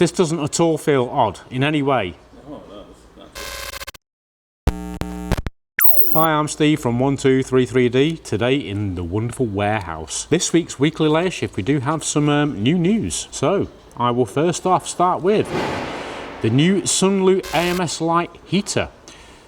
This doesn't at all feel odd in any way. Hi, I'm Steve from 1233D, today in the wonderful warehouse. This week's weekly layer shift, we do have some new news. So, I will first off start with the new Sunlu AMS Lite heater.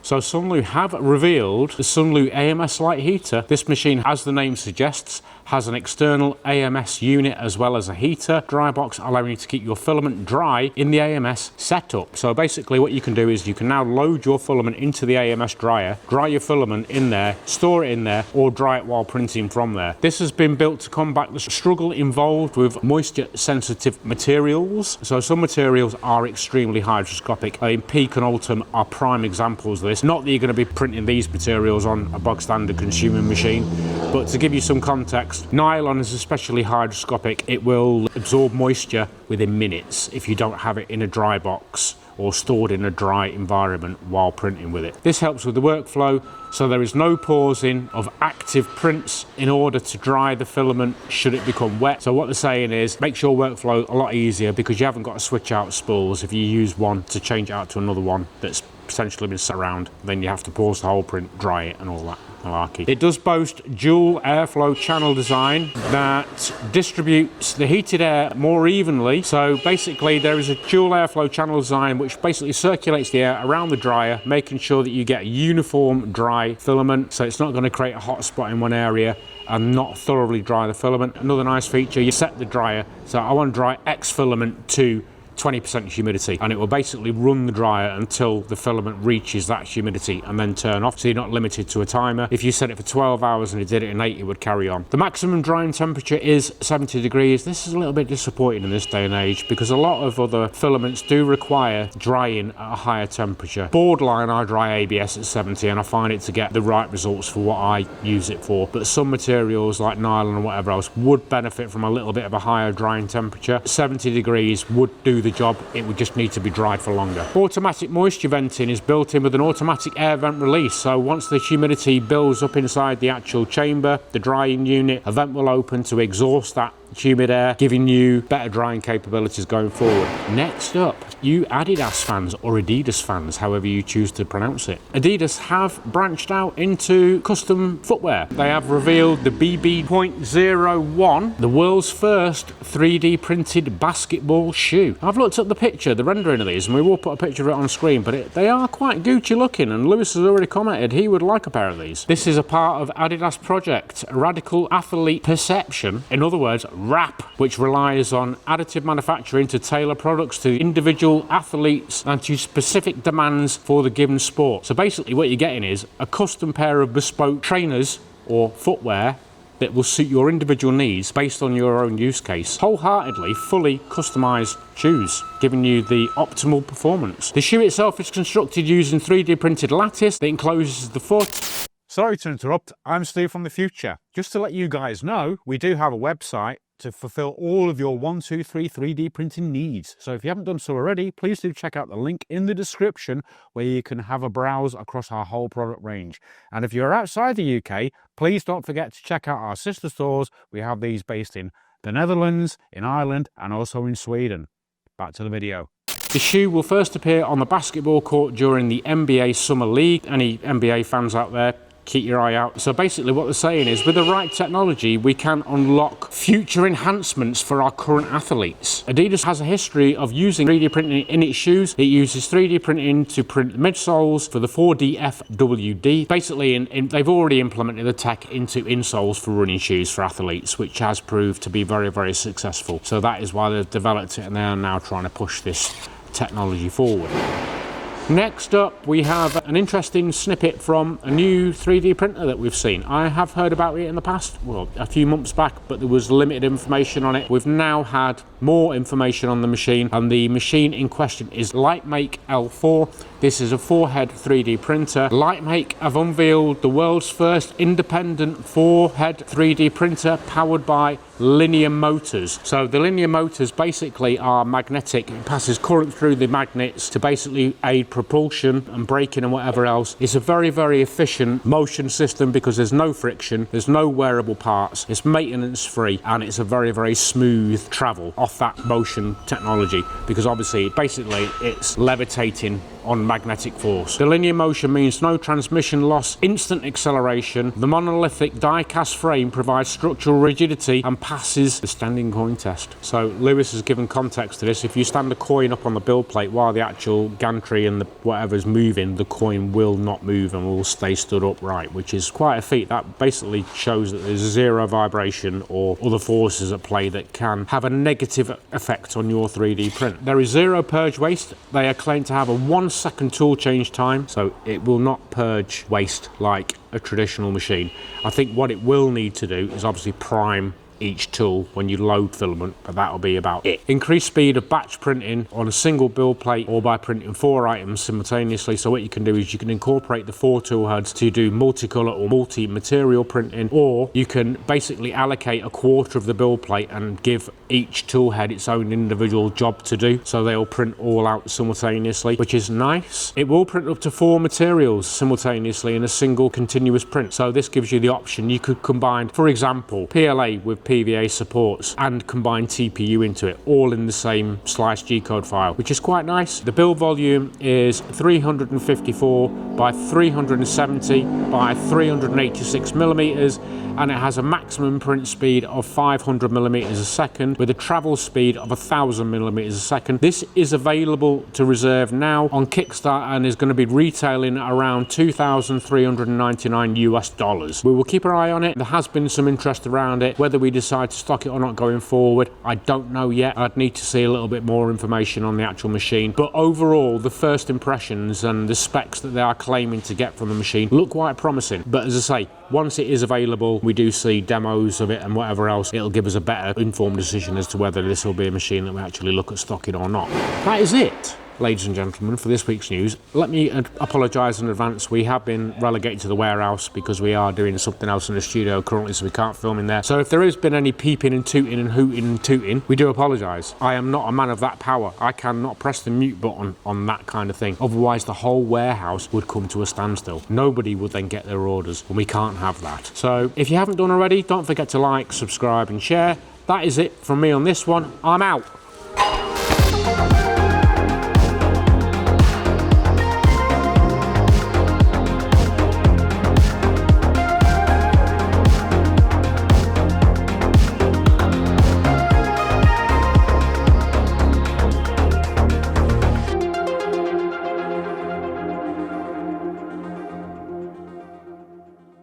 So Sunlu have revealed the Sunlu AMS Lite heater. This machine, as the name suggests, has an external AMS unit as well as a heater, dry box allowing you to keep your filament dry in the AMS setup. So basically what you can do is you can now load your filament into the AMS dryer, dry your filament in there, store it in there, or dry it while printing from there. This has been built to combat the struggle involved with moisture sensitive materials. So some materials are extremely hygroscopic. Peak and Ultim are prime examples of this. Not that you're going to be printing these materials on a bog standard consuming machine, but to give you some context, nylon is especially hygroscopic. It will absorb moisture within minutes if you don't have it in a dry box or stored in a dry environment while printing with it. This helps with the workflow, so there is no pausing of active prints in order to dry the filament should it become wet. So what they're saying is makes your workflow a lot easier because you haven't got to switch out spools. If you use one to change it out to another one that's potentially been sat around, then you have to pause the whole print, dry it and all that malarkey. It does boast dual airflow channel design that distributes the heated air more evenly. So basically there is a dual airflow channel design which basically circulates the air around the dryer, making sure that you get a uniform dry filament, so it's not going to create a hot spot in one area and not thoroughly dry the filament. Another nice feature, you set the dryer, so I want to dry X filament to 20% humidity, and it will basically run the dryer until the filament reaches that humidity and then turn off, so you're not limited to a timer. If you set it for 12 hours and you did it in 8, it would carry on. The maximum drying temperature is 70 degrees. This is a little bit disappointing in this day and age because a lot of other filaments do require drying at a higher temperature. Borderline, I dry ABS at 70 and I find it to get the right results for what I use it for, but some materials like nylon or whatever else would benefit from a little bit of a higher drying temperature. 70 degrees would do the job, it would just need to be dried for longer. Automatic moisture venting is built in with an automatic air vent release, so once the humidity builds up inside the actual chamber, the drying unit, a vent will open to exhaust that humid air, giving you better drying capabilities going forward. Next up, you Adidas fans or Adidas fans, however you choose to pronounce it. Adidas have branched out into custom footwear. They have revealed the BB.01, the world's first 3D printed basketball shoe. I've looked at the picture, the rendering of these, and we will put a picture of it on screen, but they are quite Gucci looking, and Lewis has already commented he would like a pair of these. This is a part of Adidas project, Radical Athlete Perception, in other words, RAP, which relies on additive manufacturing to tailor products to individual athletes and to specific demands for the given sport. So basically what you're getting is a custom pair of bespoke trainers or footwear that will suit your individual needs based on your own use case. Wholeheartedly, fully customized shoes, giving you the optimal performance. The shoe itself is constructed using 3D printed lattice that encloses the foot. Sorry to interrupt, I'm Steve from the future. Just to let you guys know, we do have a website to fulfill all of your 123 3D printing needs. So if you haven't done so already, please do check out the link in the description where you can have a browse across our whole product range. And if you're outside the UK, please don't forget to check out our sister stores. We have these based in the Netherlands, in Ireland, and also in Sweden. Back to the video. The shoe will first appear on the basketball court during the NBA Summer League. Any NBA fans out there, keep your eye out. So basically what they're saying is with the right technology we can unlock future enhancements for our current athletes. Adidas has a history of using 3D printing in its shoes. It uses 3D printing to print midsoles for the 4DFWD. Basically they've already implemented the tech into insoles for running shoes for athletes, which has proved to be very, very successful. So that is why they've developed it and they are now trying to push this technology forward. Next up, we have an interesting snippet from a new 3D printer that we've seen. I have heard about it in the past, well, a few months back, but there was limited information on it. We've now had more information on the machine, and the machine in question is Lightmake L4. This is a 4-head 3D printer. Lightmake have unveiled the world's first independent 4-head 3D printer powered by linear motors. So the linear motors basically are magnetic. It passes current through the magnets to basically aid propulsion and braking and whatever else. It's a very, very efficient motion system because there's no friction, there's no wearable parts, it's maintenance free, and it's a very, very smooth travel off that motion technology, because obviously basically it's levitating on magnetic force. The linear motion means no transmission loss, instant acceleration. The monolithic die-cast frame provides structural rigidity and passes the standing coin test. So Lewis has given context to this. If you stand a coin up on the build plate while the actual gantry and the whatever is moving, the coin will not move and will stay stood upright, which is quite a feat. That basically shows that there's zero vibration or other forces at play that can have a negative effect on your 3D print. There is zero purge waste. They are claimed to have a 1-second tool change time, so it will not purge waste like a traditional machine. I think what it will need to do is obviously prime each tool when you load filament, but that'll be about it. Increased speed of batch printing on a single build plate or by printing 4 items simultaneously. So what you can do is you can incorporate the 4 tool heads to do multicolor or multi-material printing, or you can basically allocate a quarter of the build plate and give each tool head its own individual job to do, so they'll print all out simultaneously, which is nice. It will print up to 4 materials simultaneously in a single continuous print, so this gives you the option. You could combine, for example, PLA with PVA supports and combine TPU into it, all in the same slice G-code file, which is quite nice. The build volume is 354 by 370 by 386 millimeters, and it has a maximum print speed of 500 millimeters a second with a travel speed of 1000 millimeters a second. This is available to reserve now on Kickstarter and is going to be retailing at around $2,399 US. We will keep our eye on it. There has been some interest around it. Whether we decide to stock it or not going forward, I don't know yet. I'd need to see a little bit more information on the actual machine, but overall the first impressions and the specs that they are claiming to get from the machine look quite promising. But as I say, once it is available, we do see demos of it and whatever else, it'll give us a better informed decision as to whether this will be a machine that we actually look at stocking or not. That is it, ladies and gentlemen, for this week's news. Let me apologise in advance. We have been relegated to the warehouse because we are doing something else in the studio currently, so we can't film in there. So if there has been any peeping and tooting and hooting and tooting, we do apologise. I am not a man of that power. I cannot press the mute button on that kind of thing. Otherwise, the whole warehouse would come to a standstill. Nobody would then get their orders, and we can't have that. So if you haven't done already, don't forget to like, subscribe and share. That is it from me on this one. I'm out.